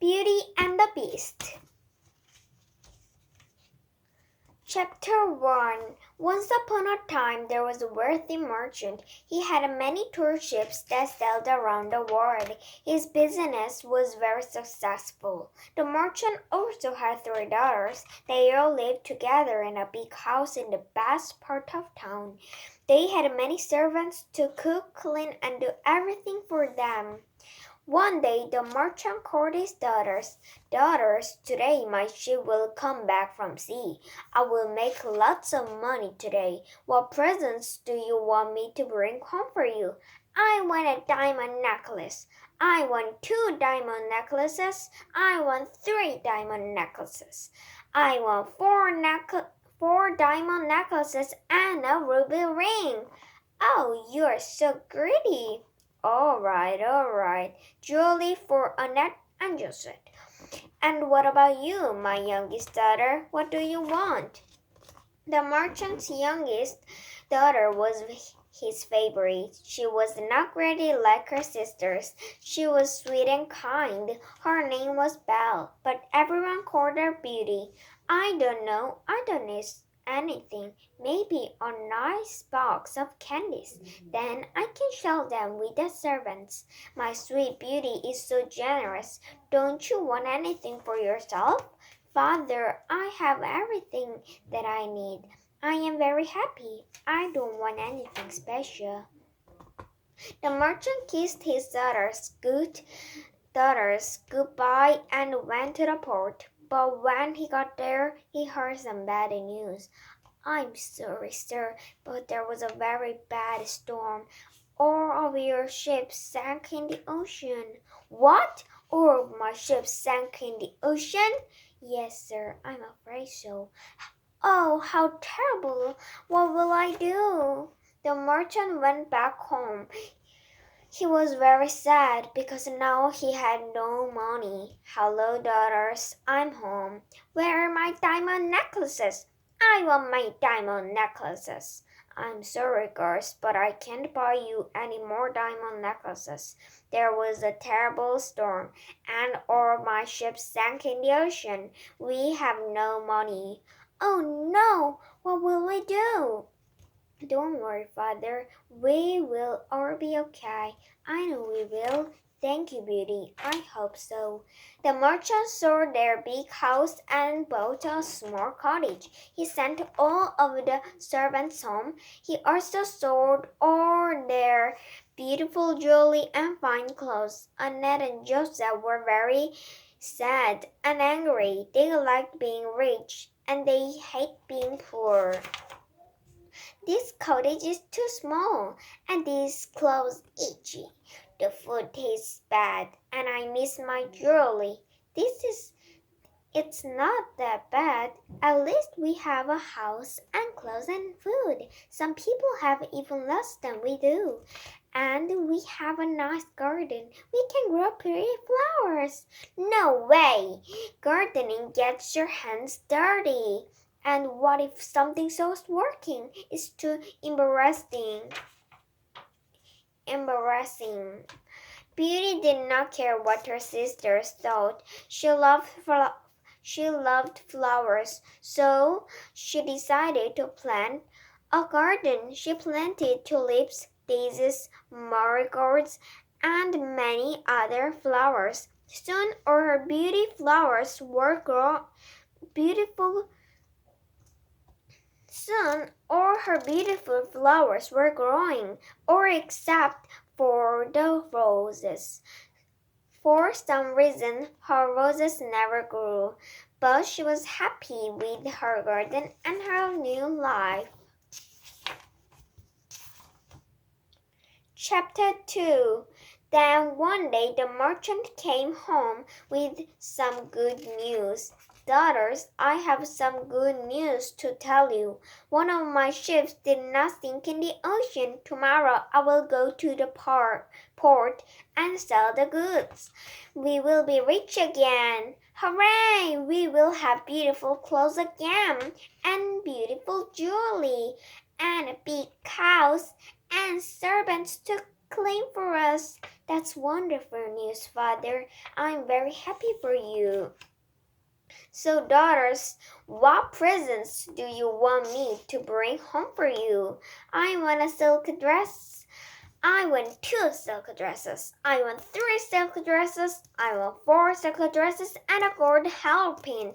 Beauty and the Beast. Chapter 1. Once upon a time there was a wealthy merchant. He had many tour ships that sailed around the world. His business was very successful. The merchant also had 3 daughters. They all lived together in a big house in the best part of town. They had many servants to cook, clean, and do everything for them. One day the merchant called his daughters. Daughters, today my ship will come back from sea. I will make lots of money today. What presents do you want me to bring home for you? I want a diamond necklace. I want 2 diamond necklaces. I want 3 diamond necklaces. I want 4 diamond necklaces and a ruby ring. Oh, you are so greedy. All right, Julie for Annette and Joseph. And what about you, my youngest daughter? What do you want? The merchant's youngest daughter was his favorite. She was not greedy like her sisters. She was sweet and kind. Her name was Belle, but everyone called her Beauty. I don't know anything. Maybe a nice box of candies. Then I can share them with the servants. My sweet Beauty is so generous. Don't you want anything for yourself? Father, I have everything that I need. I am very happy. I don't want anything special. The merchant kissed his daughters goodbye and went to the port. But when he got there, he heard some bad news. I'm sorry, sir, but there was a very bad storm. All of your ships sank in the ocean. What? All of my ships sank in the ocean? Yes, sir, I'm afraid so. Oh, how terrible! What will I do? The merchant went back home. He was very sad because now he had no money. Hello, daughters, I'm home. Where are my diamond necklaces? I want my diamond necklaces. I'm sorry, girls, but I can't buy you any more diamond necklaces. There was a terrible storm, and all my ships sank in the ocean. We have no money. Oh no, what will we do? Don't worry, Father. We will all be okay. I know we will. Thank you, Beauty. I hope so. The merchant sold their big house and built a small cottage. He sent all of the servants home. He also sold all their beautiful jewelry and fine clothes. Annette and Joseph were very sad and angry. They liked being rich, and they hate being poor. This cottage is too small, and these clothes itchy. The food tastes bad, and I miss my jewelry. It's not that bad. At least we have a house and clothes and food. Some people have even less than we do. And we have a nice garden. We can grow pretty flowers. No way! Gardening gets your hands dirty. And what if something stops working? It's too embarrassing. Beauty did not care what her sisters thought. She loved flowers, so she decided to plant a garden. She planted tulips, daisies, marigolds, and many other flowers. Soon all her Soon all her beautiful flowers were growing, all except for the roses. For some reason, her roses never grew, but she was happy with her garden and her new life. Chapter 2. Then one day the merchant came home with some good news. Daughters, I have some good news to tell you. One of my ships did not sink in the ocean. Tomorrow I will go to the port and sell the goods. We will be rich again. Hooray! We will have beautiful clothes again, and beautiful jewelry, and a big house, and servants to clean for us. That's wonderful news, Father. I'm very happy for you. So, daughters, what presents do you want me to bring home for you? I want a silk dress. I want 2 silk dresses. I want 3 silk dresses. I want 4 silk dresses and a gold hairpin.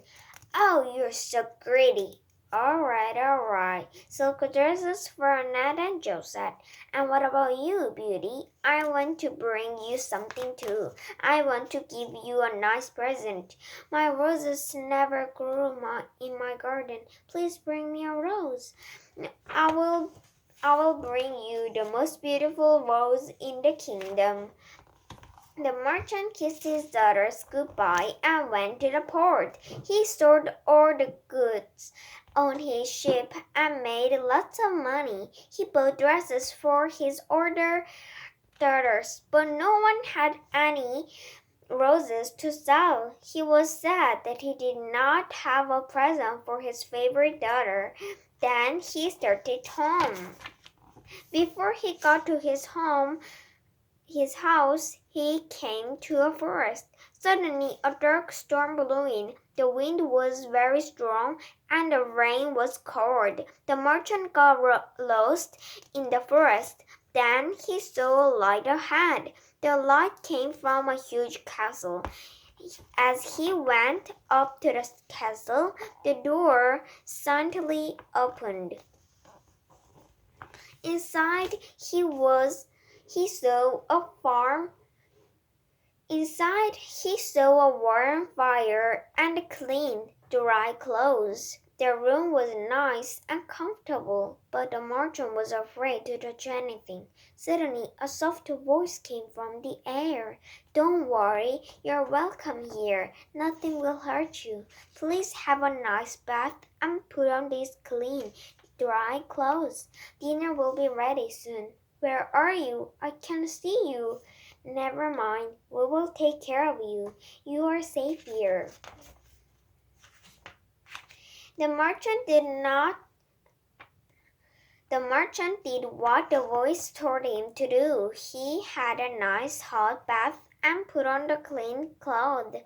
Oh, you're so greedy. All right. Silk dresses for Annette and Josette. And what about you, Beauty? I want to bring you something too. I want to give you a nice present. My roses never grew in my garden. Please bring me a rose. I will bring you the most beautiful rose in the kingdom. The merchant kissed his daughters goodbye and went to the port. He stored all the goods on his ship and made lots of money. He bought dresses for his older daughters, but no one had any roses to sell. He was sad that he did not have a present for his favorite daughter. Then he started home. Before he got to his house, he came to a forest. Suddenly, a dark storm blew in. The wind was very strong and the rain was cold. The merchant got lost in the forest. Then he saw a light ahead. The light came from a huge castle. As he went up to the castle, the door suddenly opened. Inside, he saw a warm fire and clean, dry clothes. The room was nice and comfortable, but the merchant was afraid to touch anything. Suddenly, a soft voice came from the air. Don't worry, you're welcome here. Nothing will hurt you. Please have a nice bath and put on these clean, dry clothes. Dinner will be ready soon. Where are you? I can't see you. Never mind, we will take care of you. You are safe here. The merchant did what the voice told him to do. He had a nice hot bath and put on the clean clothes.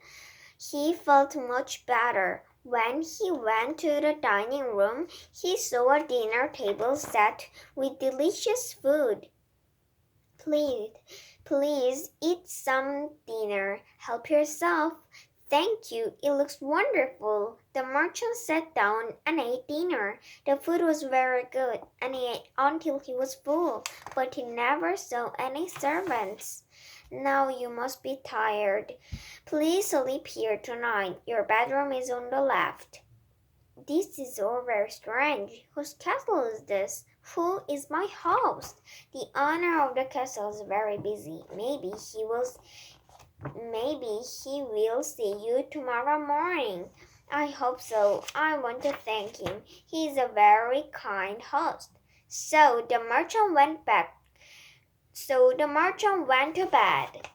He felt much better. When he went to the dining room, he saw a dinner table set with delicious food. Please eat some dinner. Help yourself. Thank you. It looks wonderful. The merchant sat down and ate dinner. The food was very good, and he ate until he was full, but he never saw any servants. Now you must be tired. Please sleep here tonight. Your bedroom is on the left. This is all very strange. Whose castle is this? Who is my host? The owner of the castle is very busy. Maybe he will see you tomorrow morning. I hope so. I want to thank him. He is a very kind host. So the merchant went to bed.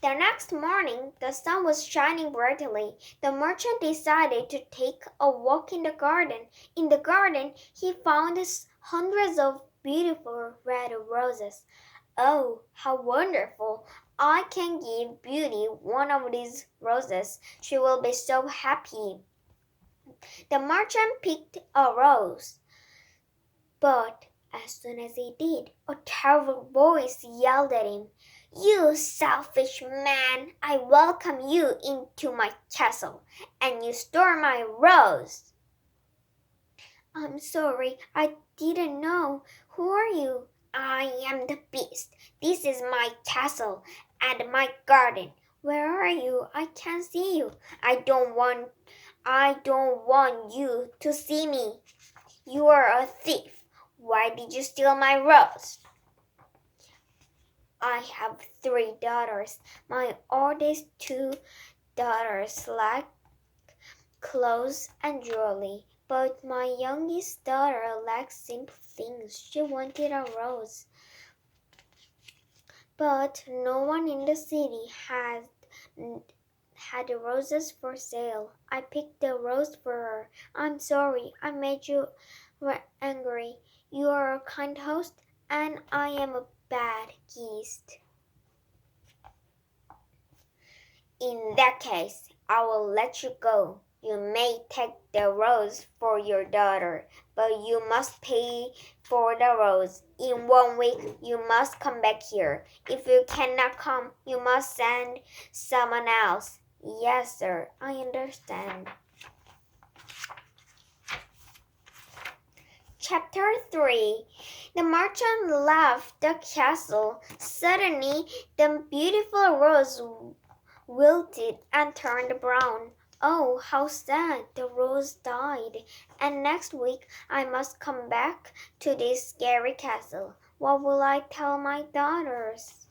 The next morning, the sun was shining brightly. The merchant decided to take a walk in the garden. In the garden, he found hundreds of beautiful red roses. Oh, how wonderful! I can give Beauty one of these roses. She will be so happy. The merchant picked a rose. But as soon as he did, a terrible voice yelled at him. You selfish man, I welcome you into my castle, and you stole my rose. I'm sorry, I didn't know. Who are you? I am the beast. This is my castle and my garden. Where are you? I can't see you. I don't want you to see me. You are a thief. Why did you steal my rose? I have 3 daughters. My oldest 2 daughters lack clothes and jewelry, but my youngest daughter lacks simple things. She wanted a rose. But no one in the city had roses for sale. I picked the rose for her. I'm sorry, I made you angry. You are a kind host, and I am a bad guest. In that case, I will let you go. You may take the rose for your daughter, but you must pay for the rose. In 1 week, you must come back here. If you cannot come, you must send someone else. Yes, sir, I understand. Chapter 3. The merchant left the castle. Suddenly, the beautiful rose wilted and turned brown. Oh, how sad! The rose died, and next week I must come back to this scary castle. What will I tell my daughters?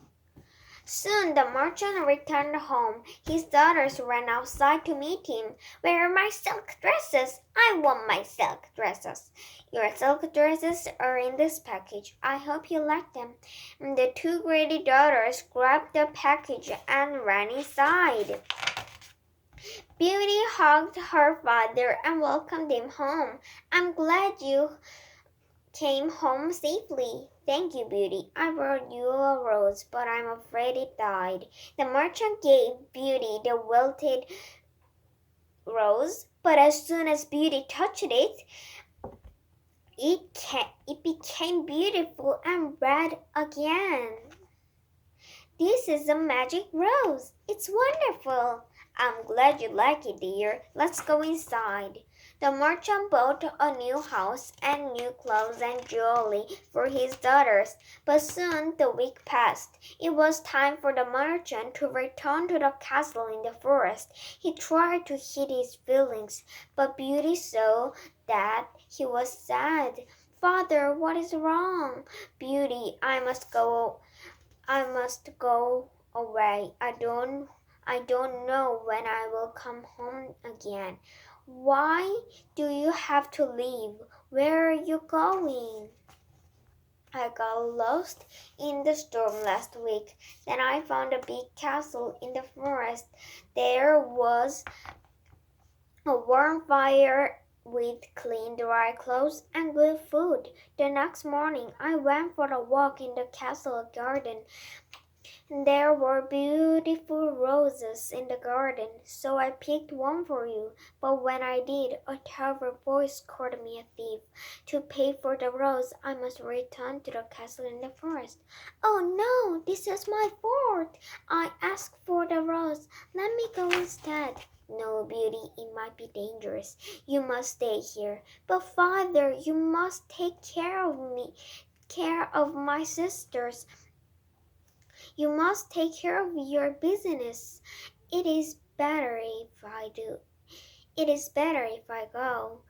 Soon the merchant returned home. His daughters ran outside to meet him. Where are my silk dresses? I want my silk dresses. Your silk dresses are in this package. I hope you like them. The two greedy daughters grabbed the package and ran inside. Beauty hugged her father and welcomed him home. I'm glad you came home safely. Thank you, Beauty. I brought you a rose, but I'm afraid it died. The merchant gave Beauty the wilted rose, but as soon as Beauty touched it, it became beautiful and red again. This is a magic rose. It's wonderful. I'm glad you like it, dear. Let's go inside. The merchant bought a new house and new clothes and jewelry for his daughters, but soon the week passed. It was time for the merchant to return to the castle in the forest. He tried to hide his feelings, but Beauty saw that he was sad. Father, what is wrong? Beauty, I must go away. I don't know when I will come home again. Why do you have to leave? Where are you going? I got lost in the storm last week. Then I found a big castle in the forest. There was a warm fire with clean, dry clothes and good food. The next morning, I went for a walk in the castle garden. There were beautiful roses in the garden, so I picked one for you. But when I did, a terrible voice called me a thief. To pay for the rose, I must return to the castle in the forest. Oh no, this is my fault. I asked for the rose. Let me go instead. No, Beauty, it might be dangerous. You must stay here. But Father, you must take care of my sisters. You must take care of your business. It is better if I go.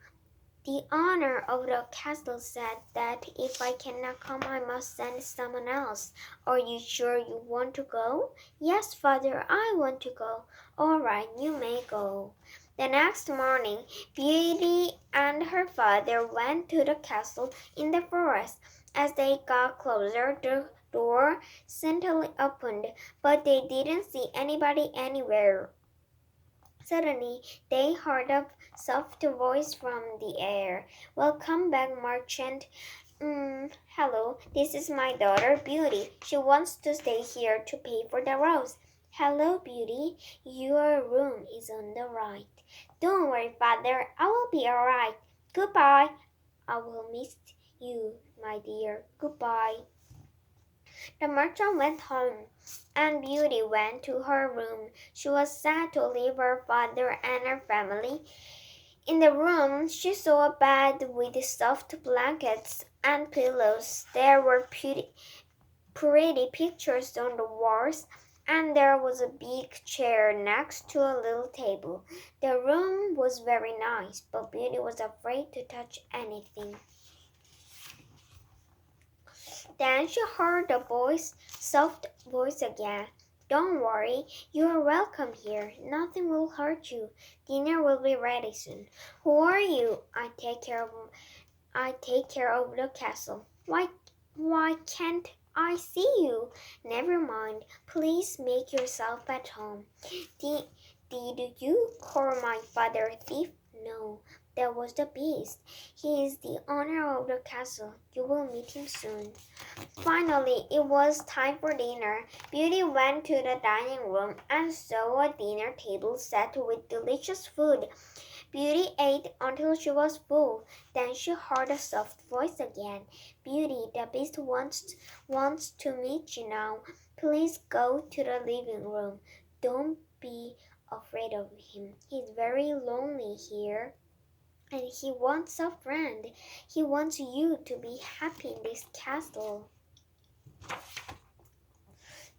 The owner of the castle said that if I cannot come, I must send someone else. Are you sure you want to go? Yes, Father, I want to go. All right, you may go. The next morning, Beauty and her father went to the castle in the forest. As they got closer, the door suddenly opened, but they didn't see anybody anywhere. Suddenly, they heard a soft voice from the air. Welcome back, merchant. Hello, this is my daughter, Beauty. She wants to stay here to pay for the rose. Hello, Beauty. Your room is on the right. Don't worry, Father. I will be all right. Goodbye. I will miss you, my dear. Goodbye. The merchant went home, and Beauty went to her room. She was sad to leave her father and her family. In the room, she saw a bed with soft blankets and pillows. There were pretty pictures on the walls, and there was a big chair next to a little table. The room was very nice, but Beauty was afraid to touch anything. Then she heard the soft voice again. Don't worry, you are welcome here. Nothing will hurt you. Dinner will be ready soon. Who are you? I take care of the castle. Why can't I see you? Never mind. Please make yourself at home. Did you call my father a thief? No, That was the Beast. He is the owner of the castle. You will meet him soon. Finally, it was time for dinner. Beauty went to the dining room and saw a dinner table set with delicious food. Beauty ate until she was full. Then she heard a soft voice again. Beauty, the Beast wants to meet you now. Please go to the living room. Don't be afraid of him. He's very lonely here. And he wants a friend. He wants you to be happy in this castle.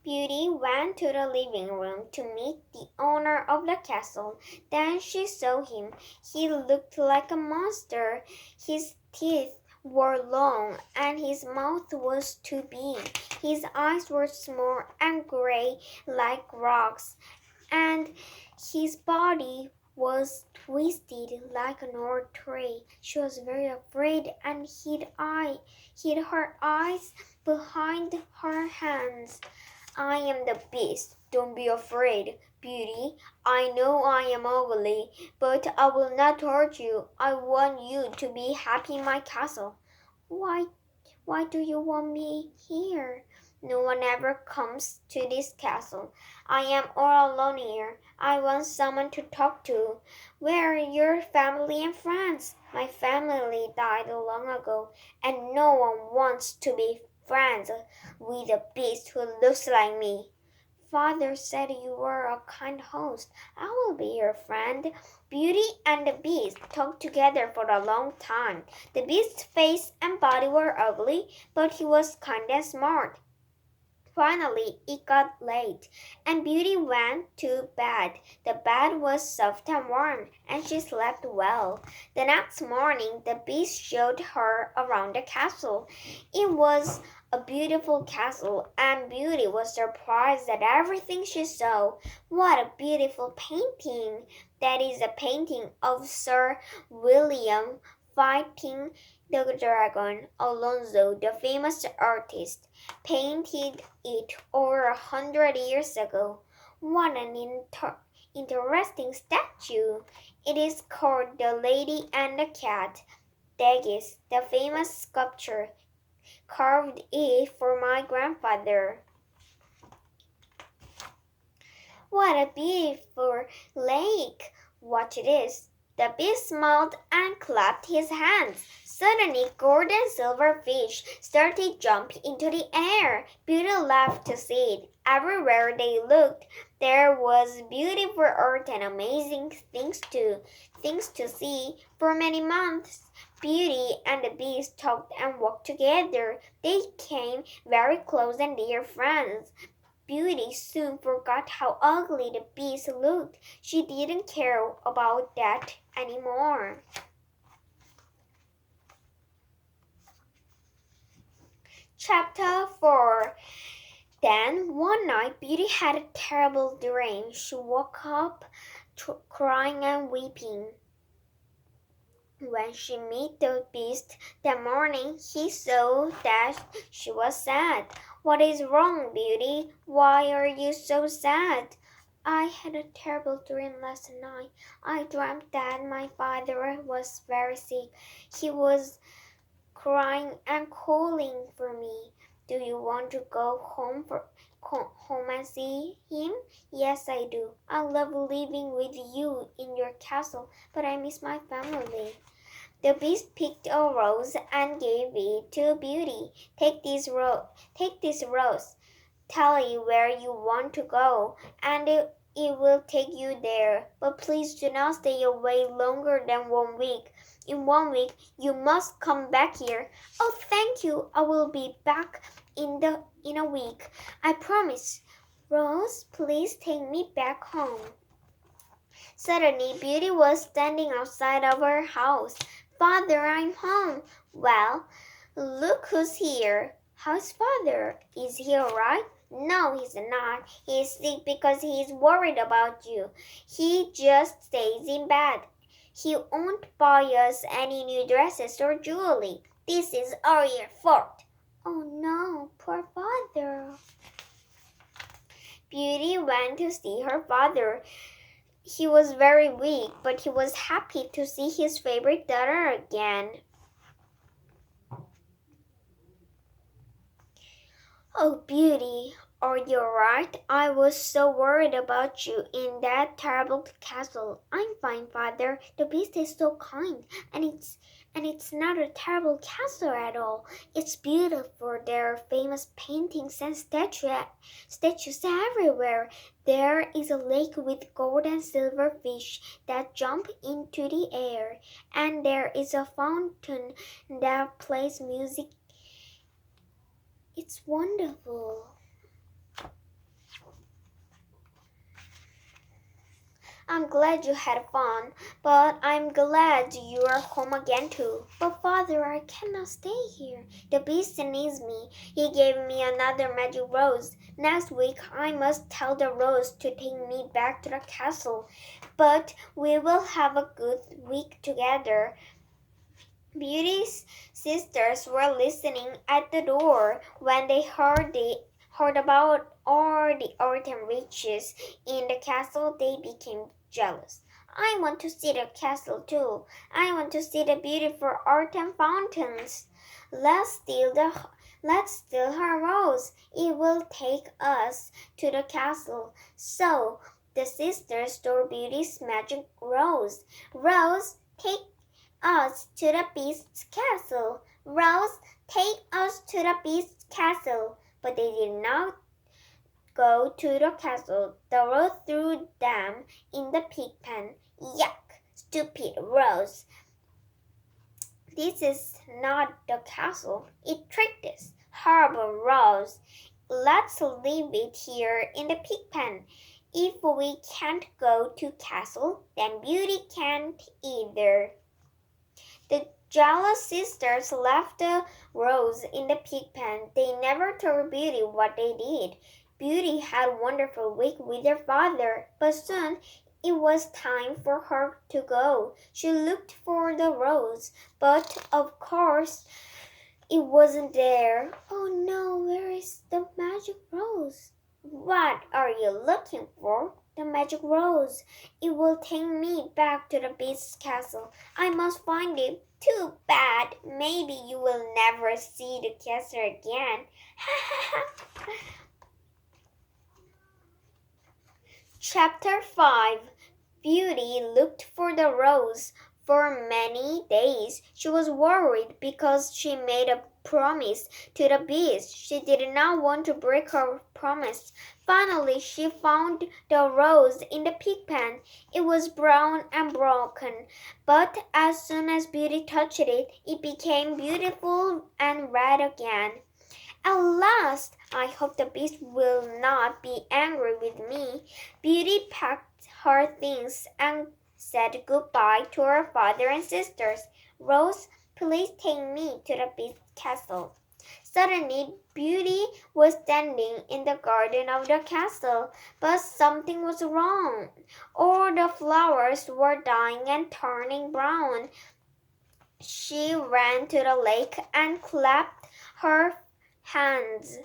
Beauty went to the living room to meet the owner of the castle. Then she saw him. He looked like a monster. His teeth were long and his mouth was too big. His eyes were small and gray like rocks, and his body was twisted like an old tree. She was very afraid and hid her eyes behind her hands. I am the Beast. Don't be afraid, Beauty. I know I am ugly, but I will not hurt you. I want you to be happy in my castle. Why do you want me here? No one ever comes to this castle. I am all alone here. I want someone to talk to. Where are your family and friends? My family died long ago, and no one wants to be friends with a beast who looks like me. Father said you were a kind host. I will be your friend. Beauty and the Beast talked together for a long time. The Beast's face and body were ugly, but he was kind and smart. Finally, it got late, and Beauty went to bed. The bed was soft and warm, and she slept well. The next morning, the Beast showed her around the castle. It was a beautiful castle, and Beauty was surprised at everything she saw. What a beautiful painting! That is a painting of Sir William fighting the dragon. Alonso, the famous artist, painted it over 100 years ago. What an interesting statue! It is called The Lady and the Cat. Degas, the famous sculptor, carved it for my grandfather. What a beautiful lake! Watch this. The Beast smiled and clapped his hands. Suddenly, gold and silver fish started jumping into the air. Beauty laughed to see it. Everywhere they looked, there was beautiful earth and amazing things to see. For many months, Beauty and the Beast talked and walked together. They became very close and dear friends. Beauty soon forgot how ugly the Beast looked. She didn't care about that anymore. Chapter 4. Then one night Beauty had a terrible dream. She woke up crying and weeping. When she met the Beast that morning, he saw that she was sad. What is wrong, Beauty? Why are you so sad? I had a terrible dream last night. I dreamt that my father was very sick. He was crying and calling for me. Do you want to go home and see him? Yes, I do. I love living with you in your castle, but I miss my family. The Beast picked a rose and gave it to Beauty. Take this rose. Tell it where you want to go, and it will take you there. But please do not stay away longer than 1 week. In 1 week, you must come back here. Oh, thank you. I will be back in a week. I promise. Rose, please take me back home. Suddenly, Beauty was standing outside of her house. Father, I'm home. Well, look who's here. How's Father? Is he all right? No, he's not. He's sick because he's worried about you. He just stays in bed. He won't buy us any new dresses or jewelry. This is all your fault. Oh no, poor Father. Beauty went to see her father. He was very weak, but he was happy to see his favorite daughter again. Oh, Beauty, are you alright? I was so worried about you in that terrible castle. I'm fine, Father. The beast is so kind, and it's not a terrible castle at all. It's beautiful. There are famous paintings and statues everywhere. There is a lake with gold and silver fish that jump into the air, and there is a fountain that plays music. It's wonderful. I'm glad you had fun, but I'm glad you are home again too. But Father, I cannot stay here. The beast needs me. He gave me another magic rose. Next week I must tell the rose to take me back to the castle. But we will have a good week together. Beauty's sisters were listening at the door when they heard about all the autumn riches in the castle. They became jealous. I want to see the castle too. I want to see the beautiful autumn fountains. Let's steal her rose. It will take us to the castle. So the sisters stole Beauty's magic rose. Rose, take us to the beast's castle. Rose, take us to the beast's castle. But they did not go to the castle. The rose threw them in the pig pen. Yuck, stupid Rose. This is not the castle. It tricked us. Horrible Rose. Let's leave it here in the pig pen. If we can't go to castle, then Beauty can't either. The jealous sisters left the rose in the pig pen. They never told Beauty what they did. Beauty had a wonderful week with her father, but soon it was time for her to go. She looked for the rose, but of course it wasn't there. Oh no, where is the magic rose? What are you looking for? The magic rose. It will take me back to the beast's castle. I must find it. Too bad. Maybe you will never see the castle again. Chapter 5. Beauty looked for the rose. For many days she was worried because she made a promise to the beast. She did not want to break her promise. Finally, she found the rose in the pig pen. It was brown and broken, but as soon as Beauty touched it, it became beautiful and red again. At last, I hope the beast will not be angry with me. Beauty packed her things and said goodbye to her father and sisters. Rose, please take me to the beast's castle. Suddenly, Beauty was standing in the garden of the castle, but something was wrong. All the flowers were dying and turning brown. She ran to the lake and clapped her hands.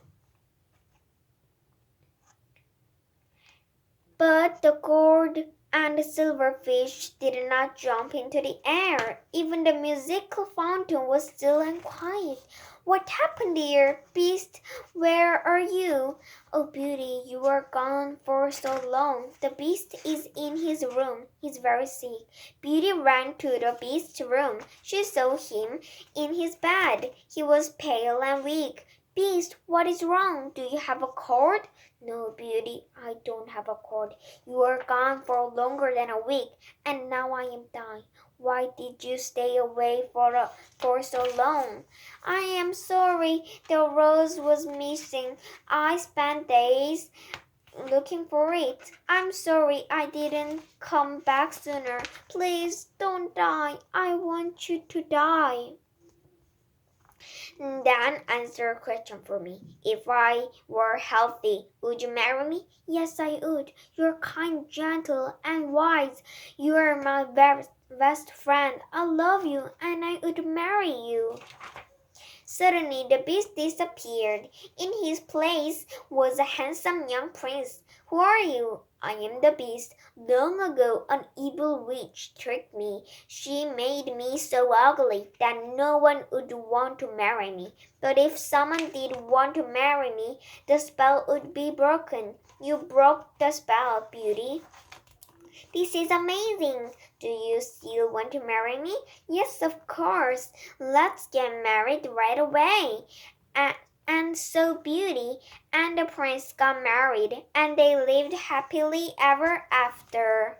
But the gold and the silver fish did not jump into the air. Even the musical fountain was still and quiet. What happened, dear beast? Where are you? Oh, Beauty, you were gone for so long. The beast is in his room. He's very sick. Beauty ran to the beast's room. She saw him in his bed. He was pale and weak. Beast, what is wrong? Do you have a cold? No, Beauty, I don't have a cold. You were gone for longer than a week, and now I am dying. Why did you stay away for so long? I am sorry. The rose was missing. I spent days looking for it. I'm sorry I didn't come back sooner. Please don't die. I want you to die. Then answer a question for me. If I were healthy, would you marry me? Yes, I would. You're kind, gentle, and wise. You are my best friend. I love you, and I would marry you. Suddenly the Beast disappeared. In his place was a handsome young prince. Who are you? I am the Beast. Long ago an evil witch tricked me. She made me so ugly that no one would want to marry me. But if someone did want to marry me, the spell would be broken. You broke the spell, Beauty. This is amazing. Do you still want to marry me? Yes, of course. Let's get married right away. And so Beauty and the prince got married, and they lived happily ever after.